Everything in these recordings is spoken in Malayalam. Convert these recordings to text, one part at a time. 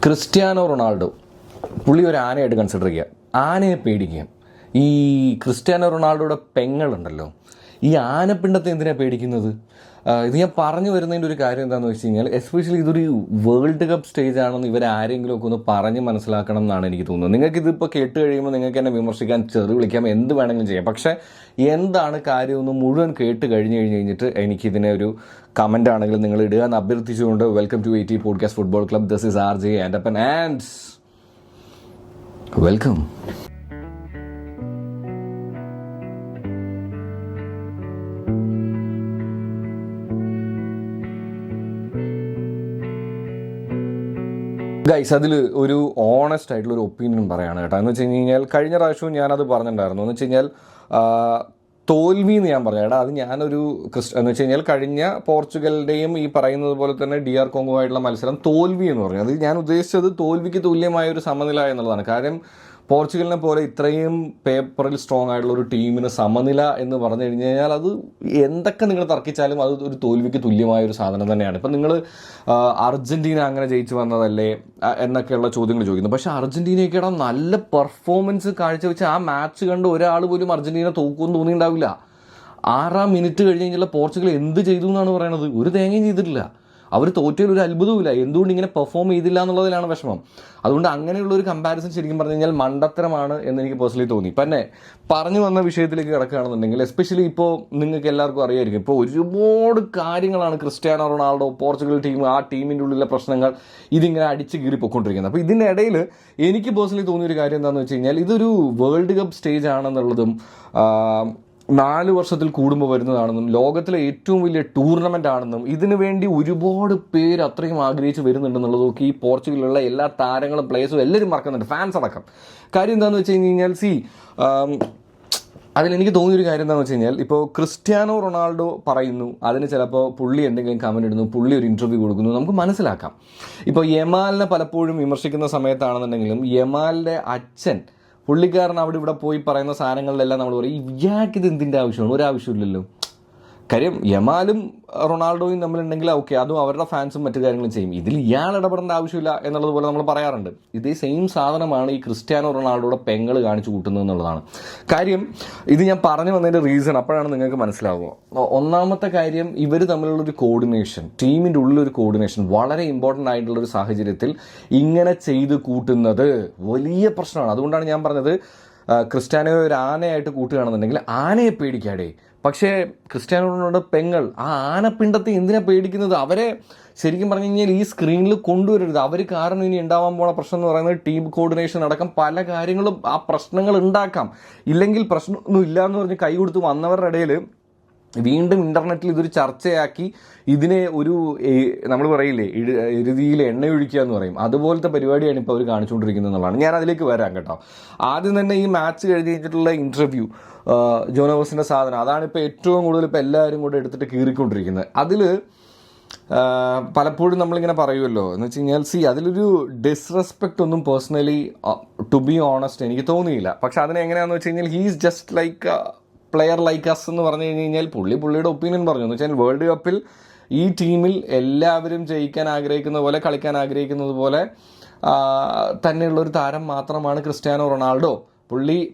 ക്രിസ്ത്യാനോ റൊണാൾഡോ പുള്ളി ഒരു ആനയായിട്ട് കൺസിഡർ ചെയ്യുക, ആനയെ പേടിക്കുക. ഈ ക്രിസ്ത്യാനോ റൊണാൾഡോയുടെ പെങ്ങളുണ്ടല്ലോ, ഈ ആനപ്പിണ്ടത്തെ എന്തിനാണ് പേടിക്കുന്നത്? ഇത് ഞാൻ പറഞ്ഞു വരുന്നതിൻ്റെ ഒരു കാര്യം എന്താണെന്ന് വെച്ച് കഴിഞ്ഞാൽ, എസ്പെഷ്യലി ഇതൊരു വേൾഡ് കപ്പ് സ്റ്റേജ് ആണെന്ന് ഇവരാരെങ്കിലും ഒക്കെ ഒന്ന് പറഞ്ഞ് മനസ്സിലാക്കണം എന്നാണ് എനിക്ക് തോന്നുന്നത്. നിങ്ങൾക്കിതിപ്പോൾ കേട്ട് കഴിയുമ്പോൾ നിങ്ങൾക്ക് എന്നെ വിമർശിക്കാൻ, ചെറു വിളിക്കാം, എന്ത് വേണമെങ്കിലും ചെയ്യാം. പക്ഷേ എന്താണ് കാര്യമൊന്നും മുഴുവൻ കേട്ട് കഴിഞ്ഞിട്ട് എനിക്കിതിനെ ഒരു കമൻ്റ് ആണെങ്കിലും നിങ്ങൾ ഇടുക എന്ന് അഭ്യർത്ഥിച്ചുകൊണ്ട് welcome to 80 podcast football club. This is RJ ആൻഡപ്പൻ ആൻഡ് വെൽക്കം. ഗൈസ്, അതിൽ ഒരു ഓണസ്റ്റ് ആയിട്ടുള്ള ഒരു ഒപ്പീനിയൻ പറയുകയാണ് കേട്ടോ. എന്ന് വെച്ച് കഴിഞ്ഞാൽ കഴിഞ്ഞ പ്രാവശ്യവും ഞാനത് പറഞ്ഞിട്ടുണ്ടായിരുന്നു. എന്ന് വെച്ച് കഴിഞ്ഞാൽ തോൽവി എന്ന് ഞാൻ പറഞ്ഞു കേട്ടോ. അത് ഞാനൊരു എന്ന് വെച്ച് കഴിഞ്ഞാൽ കഴിഞ്ഞ പോർച്ചുഗലിൻ്റെയും ഈ പറയുന്നത് പോലെ തന്നെ DR കോങ്കോ ആയിട്ടുള്ള മത്സരം തോൽവി എന്ന് പറഞ്ഞു. അത് ഞാൻ ഉദ്ദേശിച്ചത് തോൽവിക്ക് തുല്യമായ ഒരു സമനില എന്നുള്ളതാണ്. കാര്യം പോർച്ചുഗലിനെ പോലെ ഇത്രയും പേപ്പറിൽ സ്ട്രോങ് ആയിട്ടുള്ള ഒരു ടീമിന് സമനില എന്ന് പറഞ്ഞു കഴിഞ്ഞാൽ അത് എന്തൊക്കെ നിങ്ങൾ തർക്കിച്ചാലും അത് ഒരു തോൽവിക്ക് തുല്യമായ ഒരു സാധനം തന്നെയാണ്. ഇപ്പം നിങ്ങൾ അർജൻറ്റീന അങ്ങനെ ജയിച്ചു വന്നതല്ലേ എന്നൊക്കെയുള്ള ചോദ്യങ്ങൾ ചോദിക്കുന്നു. പക്ഷേ അർജൻറ്റീനയൊക്കെയുടെ നല്ല പെർഫോമൻസ് കാഴ്ചവെച്ച് ആ മാച്ച് കണ്ട് ഒരാൾ പോലും അർജൻറ്റീന തോക്കുമെന്ന് തോന്നിയിട്ടുണ്ടാവില്ല. 6-ാം മിനിറ്റ് കഴിഞ്ഞ് കഴിഞ്ഞാൽ പോർച്ചുഗൽ എന്ത് ചെയ്തു എന്നാണ് പറയണത്? ഒരു തേങ്ങയും ചെയ്തിട്ടില്ല. അവർ തോറ്റയിൽ ഒരു അത്ഭുതവുമില്ല. എന്തുകൊണ്ട് ഇങ്ങനെ പെർഫോം ചെയ്തില്ല എന്നുള്ളതിലാണ് വിഷമം. അതുകൊണ്ട് അങ്ങനെയുള്ള ഒരു കമ്പാരിസൺ ശരിക്കും പറഞ്ഞു കഴിഞ്ഞാൽ മണ്ടത്തരമാണ് എന്ന് എനിക്ക് പേഴ്സണലി തോന്നി. പിന്നെ പറഞ്ഞു വന്ന വിഷയത്തിലേക്ക് കിടക്കുകയാണെന്നുണ്ടെങ്കിൽ, എസ്പെഷ്യലി ഇപ്പോൾ നിങ്ങൾക്ക് എല്ലാവർക്കും അറിയായിരിക്കും, ഇപ്പോൾ ഒരുപാട് കാര്യങ്ങളാണ് ക്രിസ്ത്യാനോ റൊണാൾഡോ, പോർച്ചുഗൽ ടീം, ആ ടീമിൻ്റെ ഉള്ളിലെ പ്രശ്നങ്ങൾ ഇതിങ്ങനെ അടിച്ച് കീറി പൊയ്ക്കൊണ്ടിരിക്കുന്നത്. അപ്പോൾ ഇതിൻ്റെ ഇടയിൽ എനിക്ക് പേഴ്സണലി തോന്നിയൊരു കാര്യം എന്താണെന്ന് വെച്ച് കഴിഞ്ഞാൽ, ഇതൊരു വേൾഡ് കപ്പ് സ്റ്റേജ് ആണെന്നുള്ളതും 4 വർഷത്തിൽ കൂടുമ്പോൾ വരുന്നതാണെന്നും ലോകത്തിലെ ഏറ്റവും വലിയ ടൂർണമെൻ്റ് ആണെന്നും ഇതിനു വേണ്ടി ഒരുപാട് പേര് അത്രയും ആഗ്രഹിച്ച് വരുന്നുണ്ടെന്നുള്ളതൊക്കെ ഈ പോർച്ചുഗലിലുള്ള എല്ലാ താരങ്ങളും, പ്ലേയേഴ്സും എല്ലാവരും മറക്കുന്നുണ്ട്, ഫാൻസ് അടക്കം. കാര്യം എന്താണെന്ന് വെച്ച് കഴിഞ്ഞാൽ അതിലെനിക്ക് തോന്നിയൊരു കാര്യം എന്താണെന്ന് വെച്ച് കഴിഞ്ഞാൽ, ഇപ്പോൾ ക്രിസ്ത്യാനോ റൊണാൾഡോ പറയുന്നു, അതിന് ചിലപ്പോൾ പുള്ളി എന്തെങ്കിലും കമൻറ്റ് ഇടുന്നു, പുള്ളി ഒരു ഇൻ്റർവ്യൂ കൊടുക്കുന്നു, നമുക്ക് മനസ്സിലാക്കാം. ഇപ്പോൾ യമാലിനെ പലപ്പോഴും വിമർശിക്കുന്ന സമയത്താണെന്നുണ്ടെങ്കിലും യമാലിൻ്റെ അച്ഛൻ പുള്ളിക്കാരൻ അവിടെ ഇവിടെ പോയി പറയുന്ന സാധനങ്ങളിലെല്ലാം നമ്മൾ പറയും, ഇയാൾക്കിത് എന്തിൻ്റെ ആവശ്യമാണ്? ഒരാവശ്യമില്ലല്ലോ. കാര്യം യമാലും റൊണാൾഡോയും തമ്മിലുണ്ടെങ്കിൽ ഓക്കെ, അതും അവരുടെ ഫാൻസും മറ്റു കാര്യങ്ങളും ചെയ്യും. ഇതിൽ ഇയാൾ ഇടപെടേണ്ട ആവശ്യമില്ല എന്നുള്ളതുപോലെ നമ്മൾ പറയാറുണ്ട്. ഇതേ സെയിം സാധനമാണ് ഈ ക്രിസ്ത്യാനോ റൊണാൾഡോയുടെ പെങ്ങൾ കാണിച്ചു കൂട്ടുന്നത് എന്നുള്ളതാണ് കാര്യം. ഇത് ഞാൻ പറഞ്ഞു വന്നതിൻ്റെ റീസൺ അപ്പോഴാണ് നിങ്ങൾക്ക് മനസ്സിലാവുക. ഒന്നാമത്തെ കാര്യം, ഇവർ തമ്മിലുള്ളൊരു കോർഡിനേഷൻ, ടീമിൻ്റെ ഉള്ളിലൊരു കോർഡിനേഷൻ വളരെ ഇമ്പോർട്ടൻ്റ് ആയിട്ടുള്ളൊരു സാഹചര്യത്തിൽ ഇങ്ങനെ ചെയ്ത് കൂട്ടുന്നത് വലിയ പ്രശ്നമാണ്. അതുകൊണ്ടാണ് ഞാൻ പറഞ്ഞത്, ക്രിസ്ത്യാനോ ഒരു ആനയായിട്ട് കൂട്ടുകയാണെന്നുണ്ടെങ്കിൽ ആനയെ പേടിക്കാടേ. പക്ഷേ ക്രിസ്ത്യാനോ റൊണാൾഡോ പെങ്ങൾ ആ ആനപ്പിണ്ടത്തെ എന്തിനാ പേടിക്കുന്നത്? അവരെ ശരിക്കും പറഞ്ഞു കഴിഞ്ഞാൽ ഈ സ്ക്രീനിൽ കൊണ്ടുവരരുത്. അവർ കാരണം ഇനി ഉണ്ടാവാൻ പോണ പ്രശ്നം എന്ന് പറയുന്നത് ടീം കോർഡിനേഷൻ അടക്കം പല കാര്യങ്ങളും ആ പ്രശ്നങ്ങൾ ഉണ്ടാക്കാം. ഇല്ലെങ്കിൽ പ്രശ്നമൊന്നും ഇല്ല എന്ന് പറഞ്ഞ് കൈ കൊടുത്ത് വന്നവരുടെ ഇടയിൽ വീണ്ടും ഇൻ്റർനെറ്റിൽ ഇതൊരു ചർച്ചയാക്കി ഇതിനെ ഒരു നമ്മൾ പറയില്ലേ എരുതിയിൽ എണ്ണയൊഴിക്കുക എന്ന് പറയും, അതുപോലത്തെ പരിപാടിയാണ് ഇപ്പോൾ അവർ കാണിച്ചുകൊണ്ടിരിക്കുന്നത് എന്നുള്ളതാണ്. ഞാൻ അതിലേക്ക് വരാം കേട്ടോ. ആദ്യം തന്നെ ഈ മാച്ച് കഴിഞ്ഞിട്ടുള്ള ഇൻ്റർവ്യൂ, ജോനോവസിൻ്റെ സാധനം, അതാണിപ്പോൾ ഏറ്റവും കൂടുതൽ ഇപ്പോൾ എല്ലാവരും കൂടെ എടുത്തിട്ട് കീറിക്കൊണ്ടിരിക്കുന്നത്. അതിൽ പലപ്പോഴും നമ്മളിങ്ങനെ പറയുമല്ലോ, എന്ന് വെച്ച് കഴിഞ്ഞാൽ അതിലൊരു ഡിസ്റെസ്പെക്റ്റ് ഒന്നും പേഴ്സണലി ടു ബി ഓണസ്റ്റ് എനിക്ക് തോന്നിയില്ല. പക്ഷെ അതിനെ എങ്ങനെയാണെന്ന് വെച്ച് കഴിഞ്ഞാൽ he's just like player like us എന്ന് പറഞ്ഞു കഴിഞ്ഞാൽ പുള്ളിയുടെ ഒപ്പീനിയൻ പറഞ്ഞു. എന്ന് വെച്ചാൽ വേൾഡ് കപ്പിൽ ഈ ടീമിൽ എല്ലാവരും ജയിക്കാൻ ആഗ്രഹിക്കുന്ന പോലെ, കളിക്കാൻ ആഗ്രഹിക്കുന്നത് പോലെ തന്നെയുള്ളൊരു താരം മാത്രമാണ് ക്രിസ്ത്യാനോ റൊണാൾഡോ.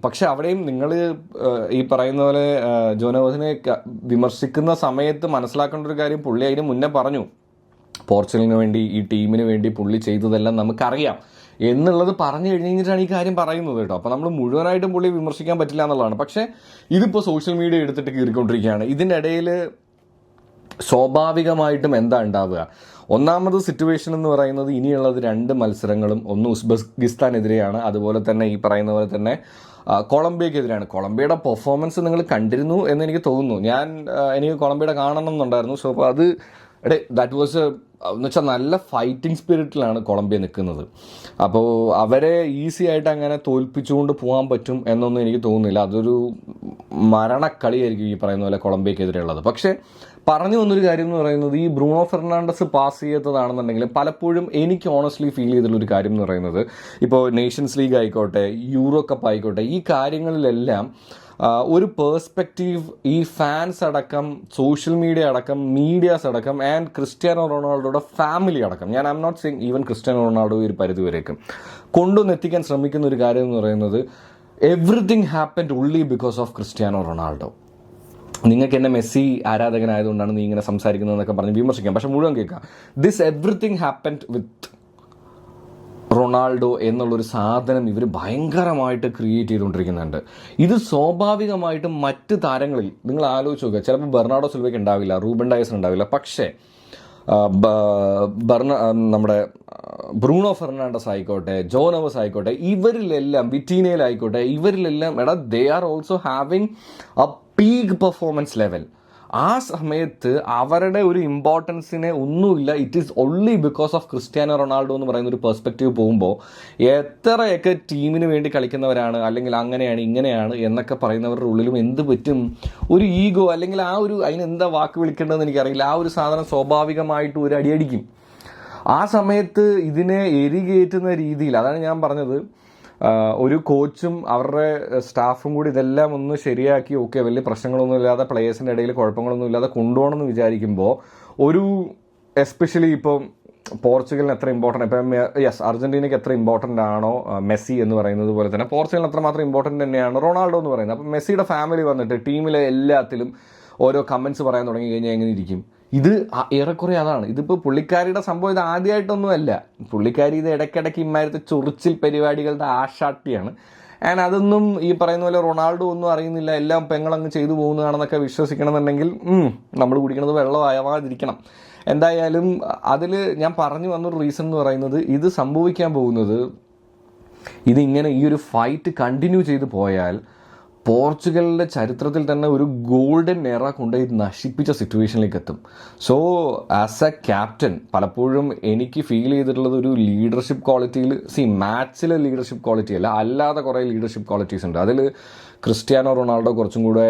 പക്ഷെ അവിടെയും നിങ്ങൾ ഈ പറയുന്ന പോലെ ജോനോസിനെ വിമർശിക്കുന്ന സമയത്ത് മനസ്സിലാക്കേണ്ട ഒരു കാര്യം, പുള്ളി അതിന് മുന്നേ പറഞ്ഞു പോർച്ചുഗലിന് വേണ്ടി, ഈ ടീമിന് വേണ്ടി പുള്ളി ചെയ്തതെല്ലാം നമുക്കറിയാം എന്നുള്ളത് പറഞ്ഞു കഴിഞ്ഞിട്ടാണ് ഈ കാര്യം പറയുന്നത് കേട്ടോ. അപ്പോൾ നമ്മൾ മുഴുവനായിട്ടും പുള്ളി വിമർശിക്കാൻ പറ്റില്ല എന്നുള്ളതാണ്. പക്ഷേ ഇതിപ്പോൾ സോഷ്യൽ മീഡിയ എടുത്തിട്ട് കീറിക്കൊണ്ടിരിക്കുകയാണ്. ഇതിൻ്റെ ഇടയിൽ സ്വാഭാവികമായിട്ടും എന്താ ഉണ്ടാവുക? ഒന്നാമത് സിറ്റുവേഷൻ എന്ന് പറയുന്നത് ഇനിയുള്ളത് 2 മത്സരങ്ങളും, ഒന്ന് ഉസ്ബെക്കിസ്ഥാനെതിരെയാണ്, അതുപോലെ തന്നെ ഈ പറയുന്ന പോലെ തന്നെ കൊളംബിയക്കെതിരെയാണ്. കൊളംബിയയുടെ പെർഫോമൻസ് നിങ്ങൾ കണ്ടിരുന്നു എന്ന് എനിക്ക് തോന്നുന്നു. എനിക്ക് കൊളംബിയയുടെ കാണണം എന്നുണ്ടായിരുന്നു. സോ അപ്പോൾ അത് ദാറ്റ് വാസ് എന്ന് വെച്ചാൽ നല്ല ഫൈറ്റിംഗ് സ്പിരിറ്റിലാണ് കൊളംബിയ നിൽക്കുന്നത്. അപ്പോൾ അവരെ ഈസി ആയിട്ട് അങ്ങനെ തോൽപ്പിച്ചുകൊണ്ട് പോകാൻ പറ്റും എന്നൊന്നും എനിക്ക് തോന്നുന്നില്ല. അതൊരു മരണക്കളിയായിരിക്കും ഈ പറയുന്ന പോലെ കൊളംബിയക്കെതിരെയുള്ളത്. പക്ഷേ പറഞ്ഞു വന്നൊരു കാര്യം എന്ന് പറയുന്നത്, ഈ ബ്രൂണോ ഫെർണാണ്ടസ് പാസ് ചെയ്യാത്തതാണെന്നുണ്ടെങ്കിലും പലപ്പോഴും എനിക്ക് ഓണസ്റ്റ്ലി ഫീൽ ചെയ്തിട്ടുള്ളൊരു കാര്യം എന്ന് പറയുന്നത്, ഇപ്പോൾ നേഷൻസ് ലീഗ് ആയിക്കോട്ടെ, യൂറോ കപ്പ് ആയിക്കോട്ടെ, ഈ കാര്യങ്ങളിലെല്ലാം ഒരു പേഴ്സ്പെക്റ്റീവ് ഈ ഫാൻസ് അടക്കം, സോഷ്യൽ മീഡിയ അടക്കം, മീഡിയാസ് അടക്കം, ആൻഡ് ക്രിസ്ത്യാനോ റൊണാൾഡോയുടെ ഫാമിലി അടക്കം, ഞാൻ I am not saying even Cristiano Ronaldo ഒരു പരിധിവരേക്കും കൊണ്ടുവന്നെത്തിക്കാൻ ശ്രമിക്കുന്ന ഒരു കാര്യം എന്ന് പറയുന്നത് everything happened only because of Cristiano Ronaldo. നിങ്ങൾക്ക് എന്നെ മെസ്സി ആരാധകനായതുകൊണ്ടാണ് നീ ഇങ്ങനെ സംസാരിക്കുന്നതെന്നൊക്കെ പറഞ്ഞ് വിമർശിക്കാം, പക്ഷെ മുഴുവൻ കേൾക്കാം. This everything happened with Ronaldo എന്നുള്ളൊരു സാധനം ഇവർ ഭയങ്കരമായിട്ട് ക്രിയേറ്റ് ചെയ്തുകൊണ്ടിരിക്കുന്നുണ്ട്. ഇത് സ്വാഭാവികമായിട്ടും മറ്റ് താരങ്ങളിൽ നിങ്ങൾ ആലോചിച്ച് നോക്കുക. ചിലപ്പോൾ ബെർണാഡോ സിൽവയ്ക്ക് ഉണ്ടാവില്ല, റൂബൻ ഡയസിന് ഉണ്ടാവില്ല, പക്ഷേ നമ്മുടെ ബ്രൂണോ ഫെർണാണ്ടസ് ആയിക്കോട്ടെ, ജോ നെവസ് ആയിക്കോട്ടെ, ഇവരിലെല്ലാം, വിറ്റീനയിലായിക്കോട്ടെ, ഇവരിലെല്ലാം they are also having a peak performance level. ആ സമയത്ത് അവരുടെ ഒരു ഇമ്പോർട്ടൻസിനെ ഒന്നുമില്ല. It is only because of Cristiano Ronaldo എന്ന് പറയുന്ന ഒരു പെർസ്പെക്റ്റീവ് പോകുമ്പോൾ എത്രയൊക്കെ ടീമിന് വേണ്ടി കളിക്കുന്നവരാണ്, അല്ലെങ്കിൽ അങ്ങനെയാണ് ഇങ്ങനെയാണ് എന്നൊക്കെ പറയുന്നവരുടെ ഉള്ളിലും എന്ത് പറ്റും, ഒരു ഈഗോ, അല്ലെങ്കിൽ ആ ഒരു അതിനെന്താ വാക്ക് വിളിക്കേണ്ടതെന്ന് എനിക്കറിയില്ല, ആ ഒരു സാധനം സ്വാഭാവികമായിട്ട് ഒരു അടിയടിക്കും. ആ സമയത്ത് ഇതിനെ എരികേറ്റുന്ന രീതിയിൽ, അതാണ് ഞാൻ പറഞ്ഞത്, ഒരു കോച്ചും അവരുടെ സ്റ്റാഫും കൂടി ഇതെല്ലാം ഒന്ന് ശരിയാക്കി ഓക്കെ വലിയ പ്രശ്നങ്ങളൊന്നും ഇല്ലാതെ പ്ലേയേഴ്സിൻ്റെ ഇടയിൽ കുഴപ്പങ്ങളൊന്നും ഇല്ലാതെ കൊണ്ടുപോകണമെന്ന് വിചാരിക്കുമ്പോൾ ഒരു എസ്പെഷ്യലി ഇപ്പം പോർച്ചുഗലിന് എത്ര ഇമ്പോർട്ടൻ്റ്, ഇപ്പം യെസ് അർജൻറ്റീനയ്ക്ക് എത്ര ഇമ്പോർട്ടൻ്റ് ആണോ മെസ്സി എന്ന് പറയുന്നത് പോലെ തന്നെ പോർച്ചുഗലിന് അത്രമാത്രം ഇമ്പോർട്ടൻ്റ് തന്നെയാണ് റൊണാൾഡോ എന്ന് പറയുന്നത്. അപ്പം മെസ്സിയുടെ ഫാമിലി വന്നിട്ട് ടീമിലെ എല്ലാത്തിലും ഓരോ കമൻറ്റ്സ് പറയാൻ തുടങ്ങി കഴിഞ്ഞാൽ എങ്ങനെ ഇരിക്കും? ഇത് ഏറെക്കുറെ അതാണ്. ഇതിപ്പോൾ പുള്ളിക്കാരിയുടെ സംഭവം ഇത് ആദ്യമായിട്ടൊന്നുമല്ല. പുള്ളിക്കാരി ഇത് ഇടയ്ക്കിടയ്ക്ക് ഇമ്മാരത്തെ ചൊറിച്ചിൽ പരിപാടികളുടെ ആശാട്ടിയാണ്. ആൻഡ് അതൊന്നും ഈ പറയുന്ന പോലെ റൊണാൾഡോ ഒന്നും അറിയുന്നില്ല, എല്ലാം പെങ്ങളങ്ങ് ചെയ്തു പോകുന്നതാണെന്നൊക്കെ വിശ്വസിക്കണമെന്നുണ്ടെങ്കിൽ നമ്മൾ കുടിക്കുന്നത് വെള്ളമാവാതിരിക്കണം. എന്തായാലും അതിൽ ഞാൻ പറഞ്ഞു വന്നൊരു റീസൺ എന്ന് പറയുന്നത്, ഇത് സംഭവിക്കാൻ പോകുന്നത്, ഇതിങ്ങനെ ഈ ഒരു ഫൈറ്റ് കണ്ടിന്യൂ ചെയ്ത് പോയാൽ പോർച്ചുഗലിൻ്റെ ചരിത്രത്തിൽ തന്നെ ഒരു ഗോൾഡൻ എറ കൊണ്ടുപോയി നശിപ്പിച്ച സിറ്റുവേഷനിലേക്ക് എത്തും. സോ ആസ് എ ക്യാപ്റ്റൻ പലപ്പോഴും എനിക്ക് ഫീൽ ചെയ്തിട്ടുള്ളത് ഒരു ലീഡർഷിപ്പ് ക്വാളിറ്റിയിൽ, മാച്ചിലെ ലീഡർഷിപ്പ് ക്വാളിറ്റി അല്ല, അല്ലാതെ കുറേ ലീഡർഷിപ്പ് ക്വാളിറ്റീസ് ഉണ്ട്. അതിൽ ക്രിസ്ത്യാനോ റൊണാൾഡോ കുറച്ചും കൂടെ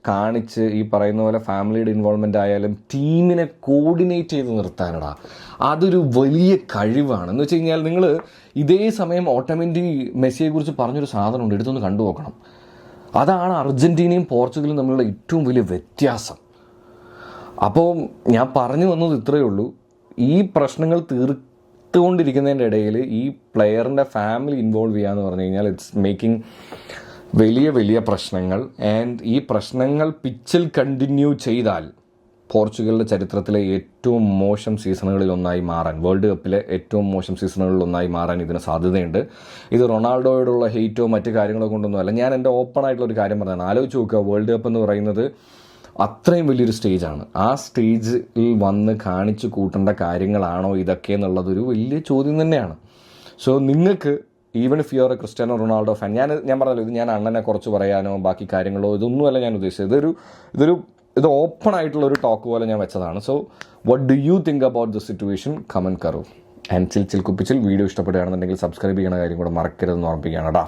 കാണിച്ച് ഈ പറയുന്ന പോലെ ഫാമിലിയുടെ ഇൻവോൾവ്മെൻ്റ് ആയാലും ടീമിനെ കോർഡിനേറ്റ് ചെയ്ത് നിർത്താനടാ, അതൊരു വലിയ കഴിവാണ്. എന്ന് വെച്ച് കഴിഞ്ഞാൽ നിങ്ങൾ ഇതേ സമയം ഓട്ടോമെൻ്റി മെസ്സിയെക്കുറിച്ച് പറഞ്ഞൊരു സാധനമുണ്ട്, എടുത്തൊന്ന് കണ്ടു നോക്കണം. അതാണ് അർജൻറ്റീനയും പോർച്ചുഗലും തമ്മിലുള്ള ഏറ്റവും വലിയ വ്യത്യാസം. അപ്പോൾ ഞാൻ പറഞ്ഞു വന്നത് ഇത്രയേ ഉള്ളൂ. ഈ പ്രശ്നങ്ങൾ തീർത്തുകൊണ്ടിരിക്കുന്നതിൻ്റെ ഇടയിൽ ഈ പ്ലെയറിൻ്റെ ഫാമിലി ഇൻവോൾവ് ചെയ്യാന്ന് പറഞ്ഞു കഴിഞ്ഞാൽ ഇറ്റ്സ് മേക്കിംഗ് വലിയ വലിയ പ്രശ്നങ്ങൾ. ആൻഡ് ഈ പ്രശ്നങ്ങൾ പിച്ചിൽ കണ്ടിന്യൂ ചെയ്താൽ പോർച്ചുഗലിൻ്റെ ചരിത്രത്തിലെ ഏറ്റവും മോശം സീസണുകളിൽ ഒന്നായി മാറാൻ, വേൾഡ് കപ്പിലെ ഏറ്റവും മോശം സീസണുകളിൽ ഒന്നായി മാറാൻ ഇതിന് സാധ്യതയുണ്ട്. ഇത് റൊണാൾഡോയോടുള്ള ഹെയ്റ്റോ മറ്റു കാര്യങ്ങളോ കൊണ്ടൊന്നുമല്ല. ഞാൻ എൻ്റെ ഓപ്പൺ ആയിട്ടുള്ളൊരു കാര്യം പറഞ്ഞതാണ്. ആലോചിച്ച് നോക്കുക, വേൾഡ് കപ്പ് എന്ന് പറയുന്നത് അത്രയും വലിയൊരു സ്റ്റേജാണ്. ആ സ്റ്റേജിൽ വന്ന് കാണിച്ചു കൂട്ടേണ്ട കാര്യങ്ങളാണോ ഇതൊക്കെ എന്നുള്ളതൊരു വലിയ ചോദ്യം തന്നെയാണ്. സോ നിങ്ങൾക്ക് even if you are A Cristiano Ronaldo fan, ഞാൻ പറഞ്ഞല്ലോ, ഇത് ഞാൻ അണ്ണനെ കുറച്ച് പറയാനോ ബാക്കി കാര്യങ്ങളോ ഇതൊന്നുമല്ല ഞാൻ ഉദ്ദേശിച്ചത്. ഇത് ഓപ്പൺ ആയിട്ടുള്ള ഒരു ടോക്ക് പോലെ ഞാൻ വെച്ചതാണ്. So what do you think about the situation? Comment കറോ. ആൻഡ് ചിൽ കുപ്പിച്ചിൽ വീഡിയോ ഇഷ്ടപ്പെടുകയാണെന്നുണ്ടെങ്കിൽ സബ്സ്ക്രൈബ് ചെയ്യണ കാര്യം കൂടെ മറക്കരുതെന്ന് ഓർമ്മിപ്പിക്കുകയാണ് കേട്ടോ.